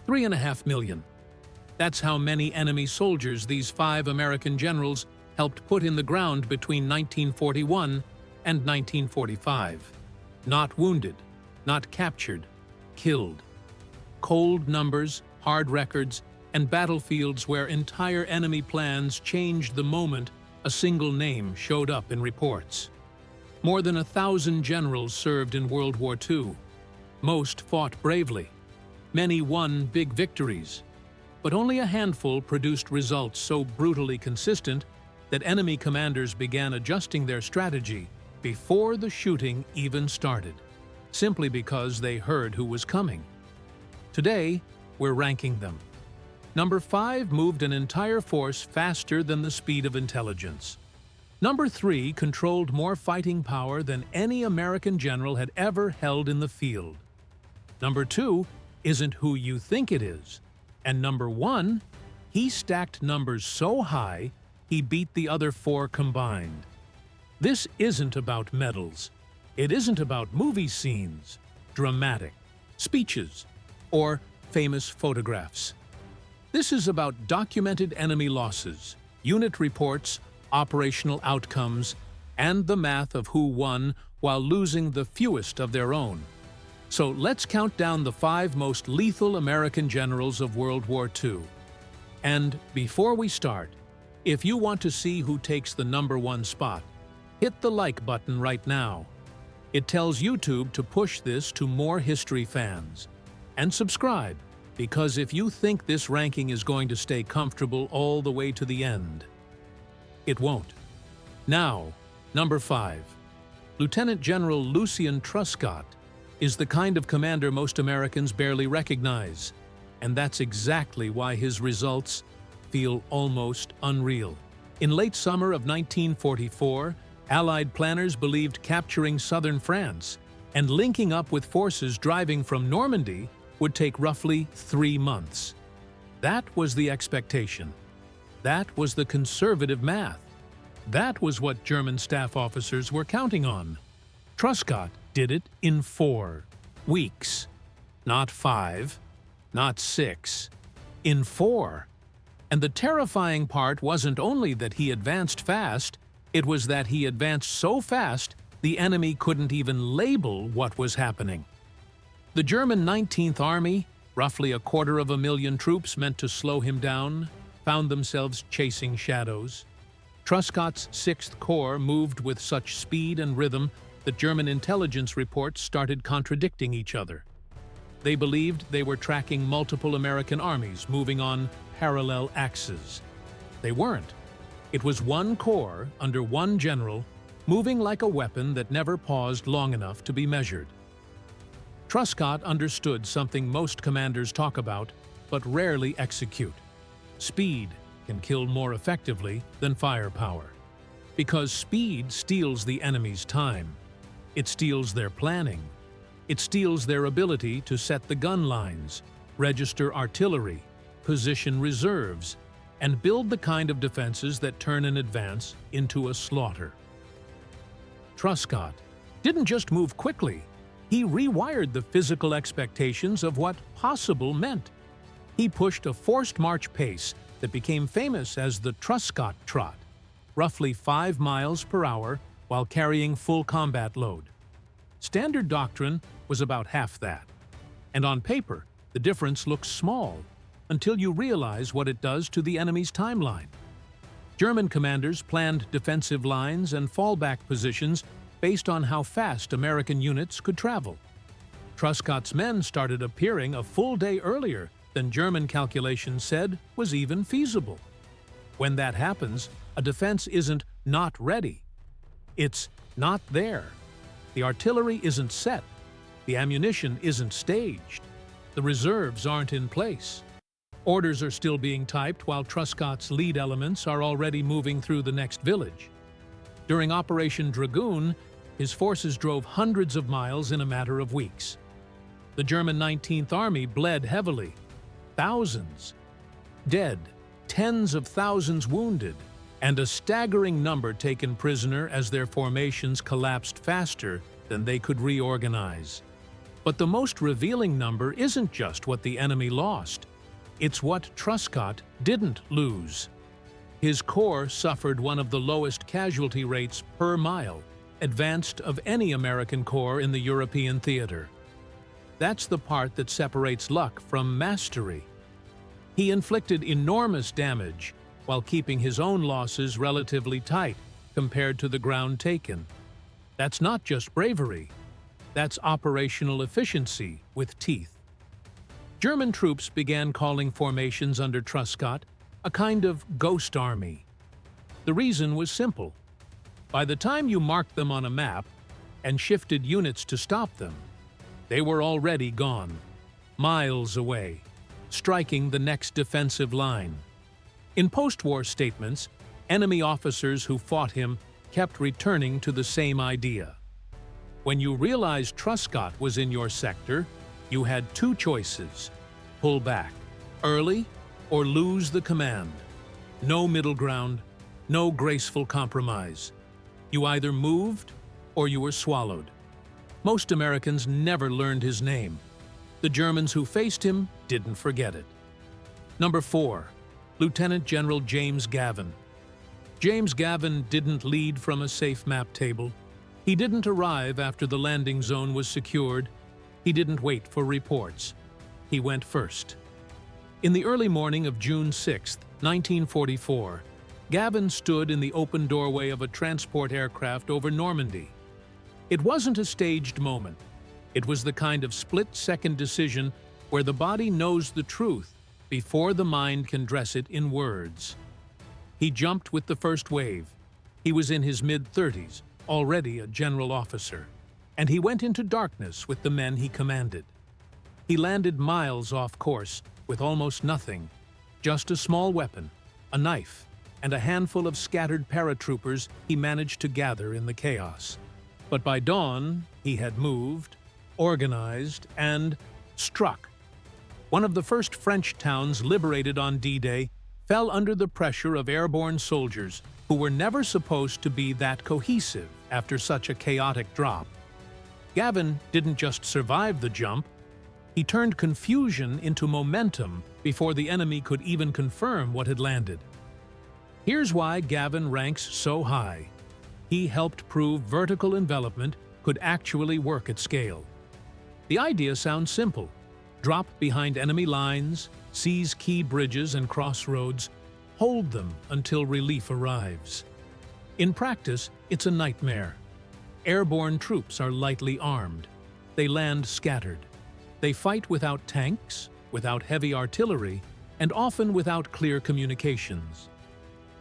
3.5 million. That's how many enemy soldiers these 5 American generals helped put in the ground between 1941 and 1945. Not wounded, not captured, killed. Cold numbers, hard records, and battlefields where entire enemy plans changed the moment a single name showed up in reports. More than 1,000 generals served in World War II. Most fought bravely. Many won big victories. But only a handful produced results so brutally consistent that enemy commanders began adjusting their strategy before the shooting even started, simply because they heard who was coming. Today, we're ranking them. Number 5 moved an entire force faster than the speed of intelligence. Number 3 controlled more fighting power than any American general had ever held in the field. Number 2 isn't who you think it is. And number 1, he stacked numbers so high, he beat the other 4 combined. This isn't about medals. It isn't about movie scenes, dramatic, speeches, or famous photographs. This is about documented enemy losses, unit reports, operational outcomes, and the math of who won while losing the fewest of their own. So let's count down the 5 most lethal American generals of World War II. And before we start, if you want to see who takes the number 1 spot, hit the like button right now. It tells YouTube to push this to more history fans. And subscribe, because if you think this ranking is going to stay comfortable all the way to the end, it won't. Now, number 5. Lieutenant General Lucien Truscott is the kind of commander most Americans barely recognize, and that's exactly why his results feel almost unreal. In late summer of 1944, Allied planners believed capturing southern France and linking up with forces driving from Normandy would take roughly 3 months. That was the expectation. That was the conservative math. That was what German staff officers were counting on. Truscott did it in 4 weeks. Not 5, not 6, in 4. And the terrifying part wasn't only that he advanced fast, it was that he advanced so fast the enemy couldn't even label what was happening. The German 19th Army, roughly 250,000 troops meant to slow him down, found themselves chasing shadows. Truscott's 6th Corps moved with such speed and rhythm that German intelligence reports started contradicting each other. They believed they were tracking multiple American armies moving on parallel axes. They weren't. It was one corps under one general, moving like a weapon that never paused long enough to be measured. Truscott understood something most commanders talk about, but rarely execute. Speed can kill more effectively than firepower. Because speed steals the enemy's time. It steals their planning. It steals their ability to set the gun lines, register artillery, position reserves, and build the kind of defenses that turn an advance into a slaughter. Truscott didn't just move quickly, he rewired the physical expectations of what possible meant. He pushed a forced march pace that became famous as the Truscott Trot, roughly 5 miles per hour while carrying full combat load. Standard doctrine was about half that, and on paper, the difference looks small until you realize what it does to the enemy's timeline. German commanders planned defensive lines and fallback positions based on how fast American units could travel. Truscott's men started appearing a full day earlier than German calculations said was even feasible. When that happens, a defense isn't not ready. It's not there. The artillery isn't set. The ammunition isn't staged. The reserves aren't in place. Orders are still being typed while Truscott's lead elements are already moving through the next village. During Operation Dragoon, his forces drove hundreds of miles in a matter of weeks. The German 19th Army bled heavily. Thousands dead, tens of thousands wounded, and a staggering number taken prisoner as their formations collapsed faster than they could reorganize. But the most revealing number isn't just what the enemy lost. It's what Truscott didn't lose. His corps suffered one of the lowest casualty rates per mile, advanced of any American corps in the European theater. That's the part that separates luck from mastery. He inflicted enormous damage while keeping his own losses relatively tight compared to the ground taken. That's not just bravery. That's operational efficiency with teeth. German troops began calling formations under Truscott a kind of ghost army. The reason was simple. By the time you marked them on a map and shifted units to stop them, they were already gone, miles away, striking the next defensive line. In post-war statements, enemy officers who fought him kept returning to the same idea. When you realized Truscott was in your sector, you had two choices: pull back early or lose the command. No middle ground, no graceful compromise. You either moved or you were swallowed. Most Americans never learned his name. The Germans who faced him didn't forget it. Number 4. Lieutenant General James Gavin. James Gavin didn't lead from a safe map table. He didn't arrive after the landing zone was secured. He didn't wait for reports. He went first. In the early morning of June 6, 1944, Gavin stood in the open doorway of a transport aircraft over Normandy. It wasn't a staged moment. It was the kind of split-second decision where the body knows the truth before the mind can dress it in words. He jumped with the first wave. He was in his mid-30s, already a general officer, and he went into darkness with the men he commanded. He landed miles off course with almost nothing, just a small weapon, a knife, and a handful of scattered paratroopers he managed to gather in the chaos. But by dawn, he had moved, organized, and struck. One of the first French towns liberated on D-Day fell under the pressure of airborne soldiers who were never supposed to be that cohesive after such a chaotic drop. Gavin didn't just survive the jump, he turned confusion into momentum before the enemy could even confirm what had landed. Here's why Gavin ranks so high. He helped prove vertical envelopment could actually work at scale. The idea sounds simple. Drop behind enemy lines, seize key bridges and crossroads, hold them until relief arrives. In practice, it's a nightmare. Airborne troops are lightly armed. They land scattered. They fight without tanks, without heavy artillery, and often without clear communications.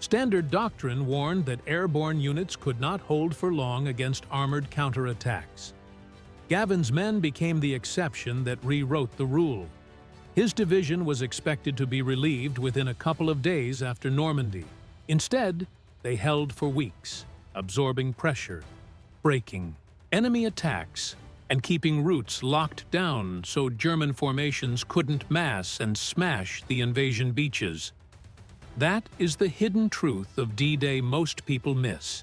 Standard doctrine warned that airborne units could not hold for long against armored counterattacks. Gavin's men became the exception that rewrote the rule. His division was expected to be relieved within a couple of days after Normandy. Instead, they held for weeks, absorbing pressure, breaking enemy attacks, and keeping routes locked down so German formations couldn't mass and smash the invasion beaches. That is the hidden truth of D-Day most people miss.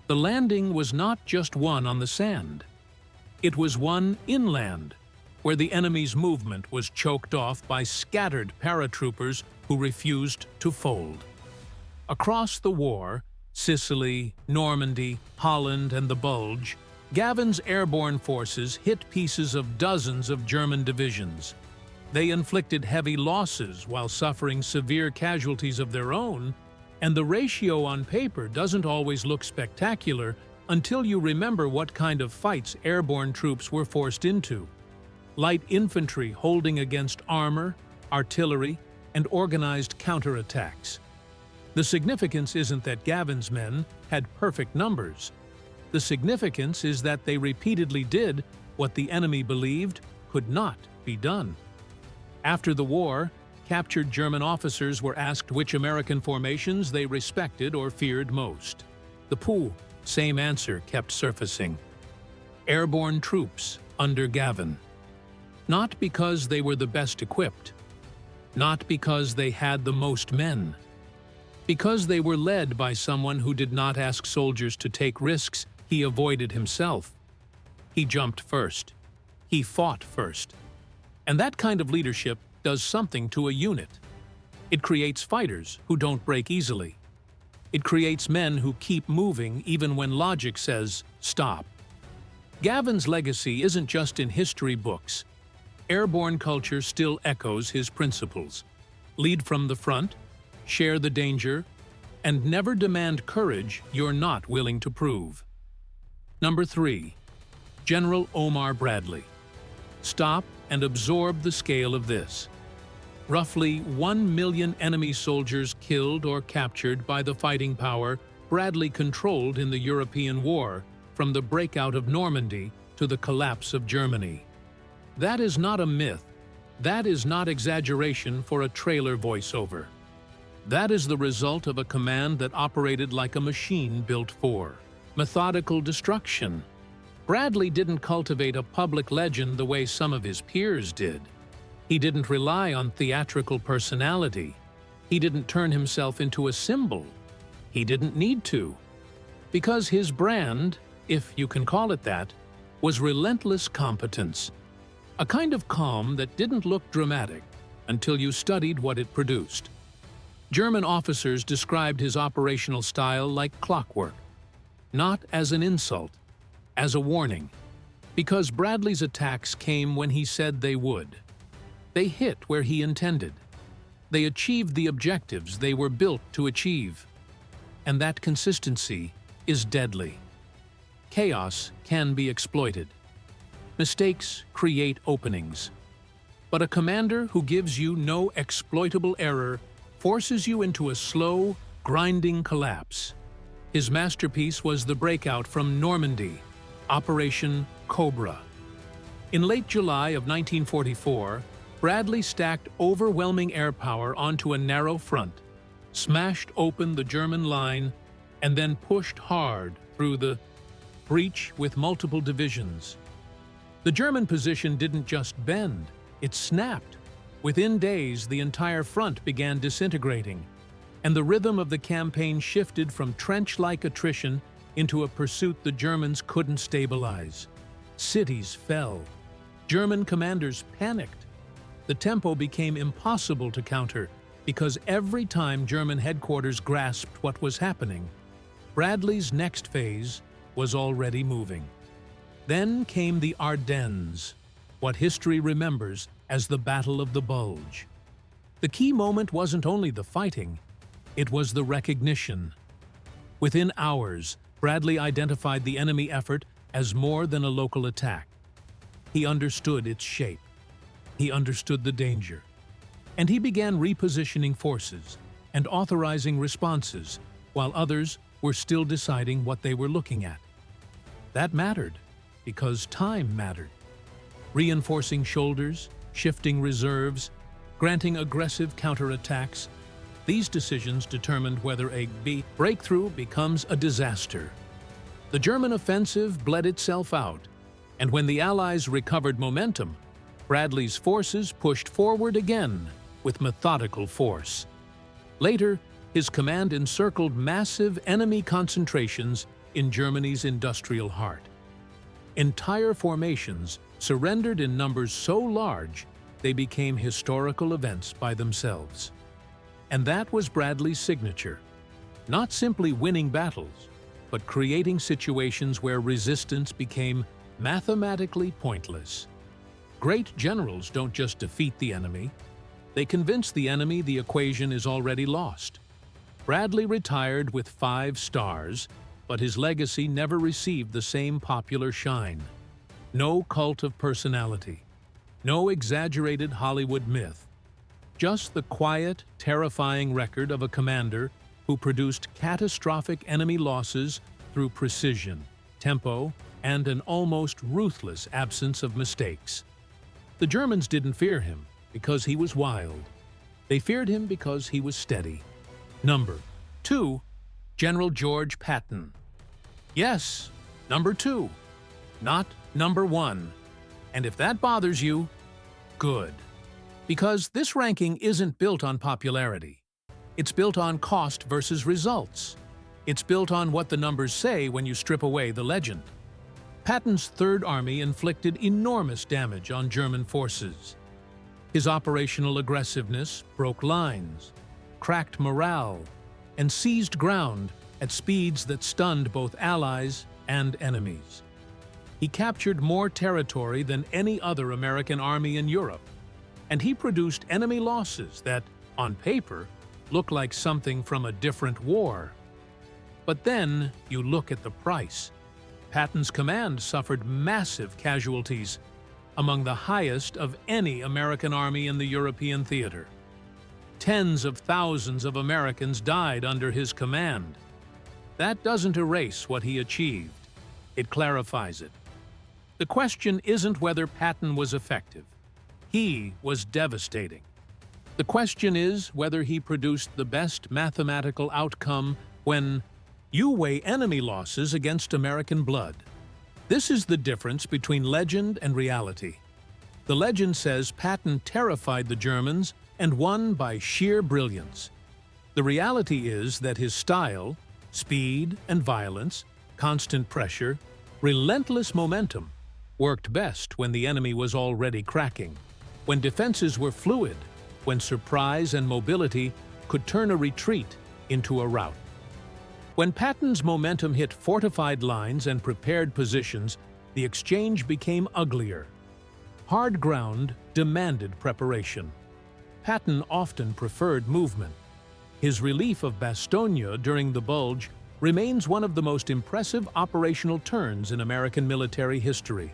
The landing was not just one on the sand. It was one inland, where the enemy's movement was choked off by scattered paratroopers who refused to fold. Across the war, Sicily, Normandy, Holland, and the Bulge, Gavin's airborne forces hit pieces of dozens of German divisions. They inflicted heavy losses while suffering severe casualties of their own, and the ratio on paper doesn't always look spectacular until you remember what kind of fights airborne troops were forced into. Light infantry holding against armor, artillery, and organized counterattacks. The significance isn't that Gavin's men had perfect numbers. The significance is that they repeatedly did what the enemy believed could not be done. After the war, captured German officers were asked which American formations they respected or feared most. The pool, same answer kept surfacing. Airborne troops under Gavin. Not because they were the best equipped. Not because they had the most men. Because they were led by someone who did not ask soldiers to take risks he avoided himself. He jumped first. He fought first. And that kind of leadership does something to a unit. It creates fighters who don't break easily. It creates men who keep moving even when logic says, stop. Gavin's legacy isn't just in history books. Airborne culture still echoes his principles. Lead from the front, share the danger, and never demand courage you're not willing to prove. Number 3. General Omar Bradley. Stop and absorb the scale of this. Roughly 1 million enemy soldiers killed or captured by the fighting power Bradley controlled in the European War, from the breakout of Normandy to the collapse of Germany. That is not a myth. That is not exaggeration for a trailer voiceover. That is the result of a command that operated like a machine built for methodical destruction. Bradley didn't cultivate a public legend the way some of his peers did. He didn't rely on theatrical personality. He didn't turn himself into a symbol. He didn't need to. Because his brand, if you can call it that, was relentless competence. A kind of calm that didn't look dramatic until you studied what it produced. German officers described his operational style like clockwork, not as an insult, as a warning, because Bradley's attacks came when he said they would. They hit where he intended. They achieved the objectives they were built to achieve. And that consistency is deadly. Chaos can be exploited. Mistakes create openings. But a commander who gives you no exploitable error forces you into a slow, grinding collapse. His masterpiece was the breakout from Normandy, Operation Cobra. In late July of 1944, Bradley stacked overwhelming air power onto a narrow front, smashed open the German line, and then pushed hard through the breach with multiple divisions. The German position didn't just bend, it snapped. Within days, the entire front began disintegrating, and the rhythm of the campaign shifted from trench-like attrition into a pursuit the Germans couldn't stabilize. Cities fell. German commanders panicked. The tempo became impossible to counter because every time German headquarters grasped what was happening, Bradley's next phase was already moving. Then came the Ardennes, what history remembers as the Battle of the Bulge. The key moment wasn't only the fighting, it was the recognition. Within hours, Bradley identified the enemy effort as more than a local attack. He understood its shape. He understood the danger. And he began repositioning forces and authorizing responses while others were still deciding what they were looking at. That mattered because time mattered. Reinforcing shoulders, shifting reserves, granting aggressive counterattacks, these decisions determined whether a breakthrough becomes a disaster. The German offensive bled itself out, and when the Allies recovered momentum, Bradley's forces pushed forward again with methodical force. Later, his command encircled massive enemy concentrations in Germany's industrial heart. Entire formations surrendered in numbers so large they became historical events by themselves. And that was Bradley's signature. Not simply winning battles, but creating situations where resistance became mathematically pointless. Great generals don't just defeat the enemy, they convince the enemy the equation is already lost. Bradley retired with 5 stars, but his legacy never received the same popular shine. No cult of personality, no exaggerated Hollywood myth, just the quiet, terrifying record of a commander who produced catastrophic enemy losses through precision, tempo, and an almost ruthless absence of mistakes. The Germans didn't fear him because he was wild. They feared him because he was steady. Number 2. General George Patton. Yes, number 2, not number 1. And if that bothers you, good. Because this ranking isn't built on popularity. It's built on cost versus results. It's built on what the numbers say when you strip away the legend. Patton's Third Army inflicted enormous damage on German forces. His operational aggressiveness broke lines, cracked morale, and seized ground at speeds that stunned both allies and enemies. He captured more territory than any other American army in Europe, and he produced enemy losses that, on paper, look like something from a different war. But then you look at the price. Patton's command suffered massive casualties, among the highest of any American army in the European theater. Tens of thousands of Americans died under his command. That doesn't erase what he achieved. It clarifies it. The question isn't whether Patton was effective. He was devastating. The question is whether he produced the best mathematical outcome when you weigh enemy losses against American blood. This is the difference between legend and reality. The legend says Patton terrified the Germans and won by sheer brilliance. The reality is that his style, speed and violence, constant pressure, relentless momentum, worked best when the enemy was already cracking, when defenses were fluid, when surprise and mobility could turn a retreat into a rout. When Patton's momentum hit fortified lines and prepared positions, the exchange became uglier. Hard ground demanded preparation. Patton often preferred movement. His relief of Bastogne during the Bulge remains one of the most impressive operational turns in American military history.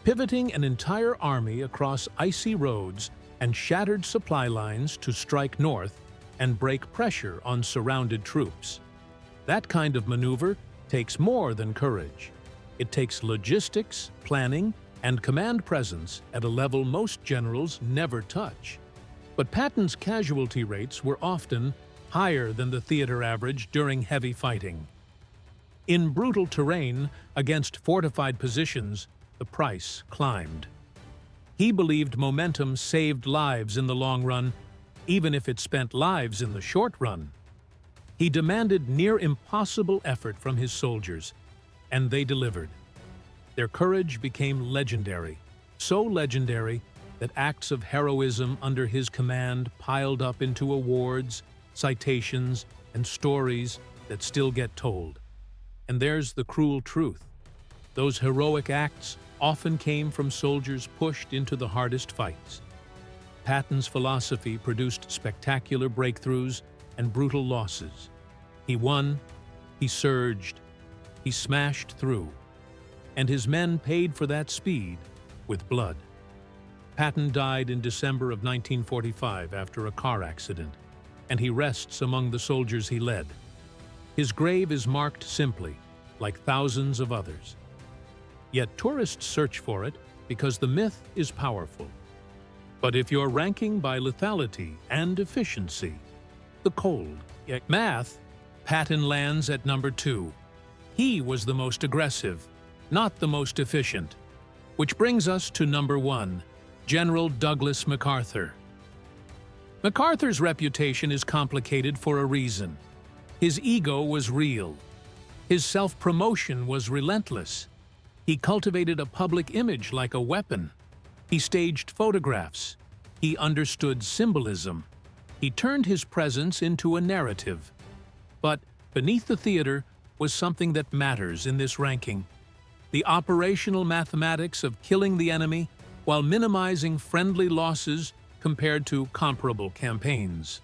Pivoting an entire army across icy roads and shattered supply lines to strike north and break pressure on surrounded troops. That kind of maneuver takes more than courage. It takes logistics, planning, and command presence at a level most generals never touch. But Patton's casualty rates were often higher than the theater average during heavy fighting. In brutal terrain, against fortified positions, the price climbed. He believed momentum saved lives in the long run, even if it spent lives in the short run. He demanded near-impossible effort from his soldiers, and they delivered. Their courage became legendary, so legendary that acts of heroism under his command piled up into awards, citations, and stories that still get told. And there's the cruel truth. Those heroic acts often came from soldiers pushed into the hardest fights. Patton's philosophy produced spectacular breakthroughs and brutal losses. He won, he surged, he smashed through, and his men paid for that speed with blood. Patton died in December of 1945 after a car accident, and he rests among the soldiers he led. His grave is marked simply, like thousands of others. Yet tourists search for it because the myth is powerful. But if you're ranking by lethality and efficiency, the cold, yet math, Patton lands at number 2. He was the most aggressive, not the most efficient. Which brings us to number 1, General Douglas MacArthur. MacArthur's reputation is complicated for a reason. His ego was real. His self-promotion was relentless. He cultivated a public image like a weapon. He staged photographs. He understood symbolism. He turned his presence into a narrative. But beneath the theater was something that matters in this ranking: the operational mathematics of killing the enemy while minimizing friendly losses compared to comparable campaigns.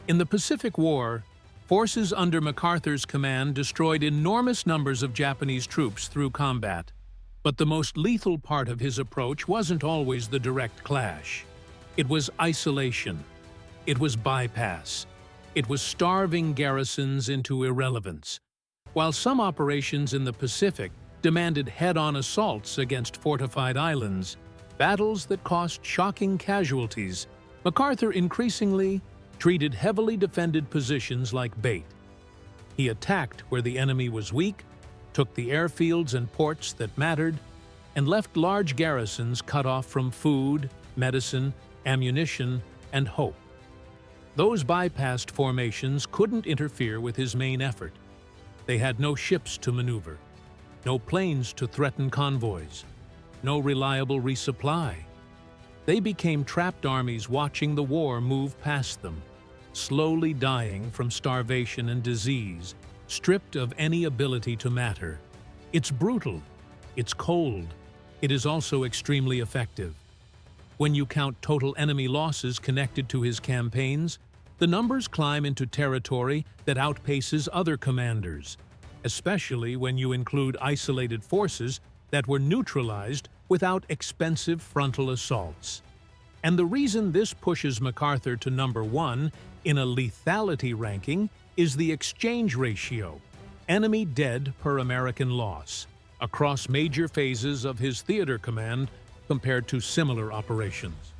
In the Pacific War, forces under MacArthur's command destroyed enormous numbers of Japanese troops through combat. But the most lethal part of his approach wasn't always the direct clash. It was isolation. It was bypass. It was starving garrisons into irrelevance. While some operations in the Pacific demanded head-on assaults against fortified islands, battles that cost shocking casualties, MacArthur increasingly treated heavily defended positions like bait. He attacked where the enemy was weak, took the airfields and ports that mattered, and left large garrisons cut off from food, medicine, ammunition, and hope. Those bypassed formations couldn't interfere with his main effort. They had no ships to maneuver. no planes to threaten convoys, no reliable resupply. They became trapped armies watching the war move past them, slowly dying from starvation and disease, stripped of any ability to matter. It's brutal, it's cold, it is also extremely effective. When you count total enemy losses connected to his campaigns, the numbers climb into territory that outpaces other commanders, especially when you include isolated forces that were neutralized without expensive frontal assaults. And the reason this pushes MacArthur to #1 in a lethality ranking is the exchange ratio, enemy dead per American loss, across major phases of his theater command compared to similar operations.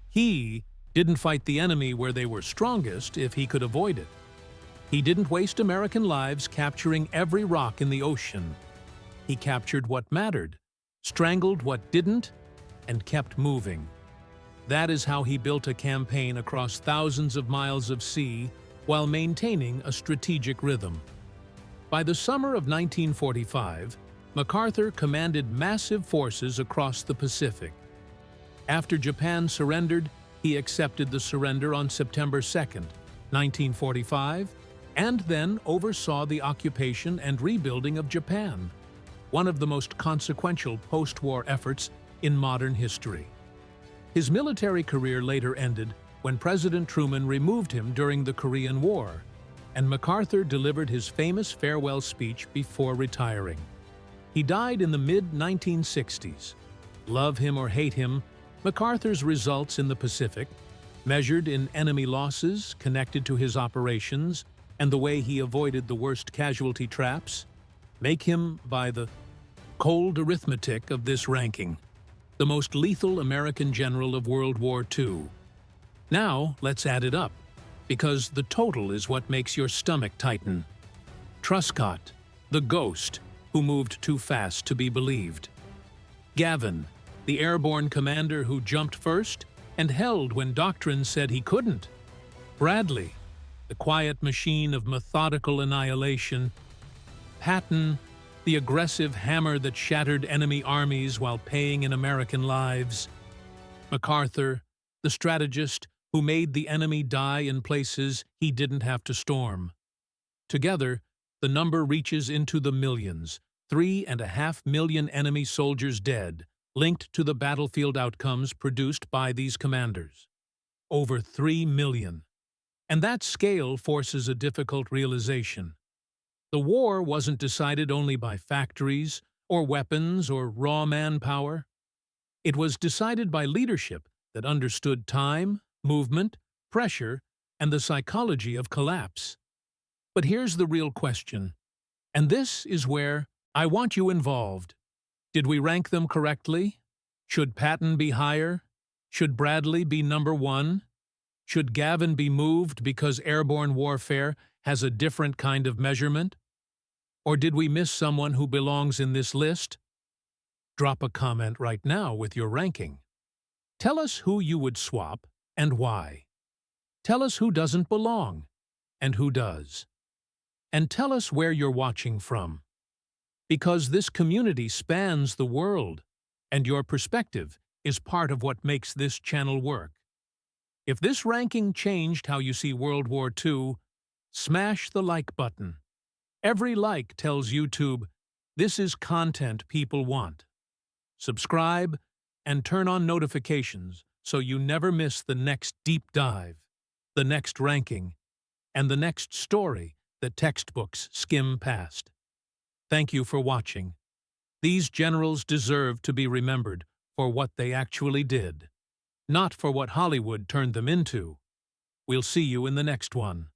He didn't fight the enemy where they were strongest if he could avoid it. He didn't waste American lives capturing every rock in the ocean. He captured what mattered, strangled what didn't, and kept moving. That is how he built a campaign across thousands of miles of sea while maintaining a strategic rhythm. By the summer of 1945, MacArthur commanded massive forces across the Pacific. After Japan surrendered, he accepted the surrender on September 2, 1945, and then oversaw the occupation and rebuilding of Japan, one of the most consequential post-war efforts in modern history. His military career later ended when President Truman removed him during the Korean War, and MacArthur delivered his famous farewell speech before retiring. He died in the mid-1960s. Love him or hate him, MacArthur's results in the Pacific, measured in enemy losses connected to his operations and the way he avoided the worst casualty traps, make him, by the cold arithmetic of this ranking, the most lethal American general of World War II. Now, let's add it up, because the total is what makes your stomach tighten. Truscott, the ghost, who moved too fast to be believed. Gavin, the airborne commander who jumped first and held when doctrine said he couldn't. Bradley, the quiet machine of methodical annihilation. Patton, the aggressive hammer that shattered enemy armies while paying in American lives. MacArthur, the strategist who made the enemy die in places he didn't have to storm. Together, the number reaches into the millions, 3.5 million enemy soldiers dead, linked to the battlefield outcomes produced by these commanders. Over 3 million. And that scale forces a difficult realization. The war wasn't decided only by factories, or weapons, or raw manpower. It was decided by leadership that understood time, movement, pressure, and the psychology of collapse. But here's the real question, and this is where I want you involved. Did we rank them correctly? Should Patton be higher? Should Bradley be #1? Should Gavin be moved because airborne warfare has a different kind of measurement? Or did we miss someone who belongs in this list? Drop a comment right now with your ranking. Tell us who you would swap and why. Tell us who doesn't belong and who does. And tell us where you're watching from. Because this community spans the world, and your perspective is part of what makes this channel work. If this ranking changed how you see World War II, smash the like button. Every like tells YouTube, this is content people want. Subscribe and turn on notifications so you never miss the next deep dive, the next ranking, and the next story that textbooks skim past. Thank you for watching. These generals deserve to be remembered for what they actually did, not for what Hollywood turned them into. We'll see you in the next one.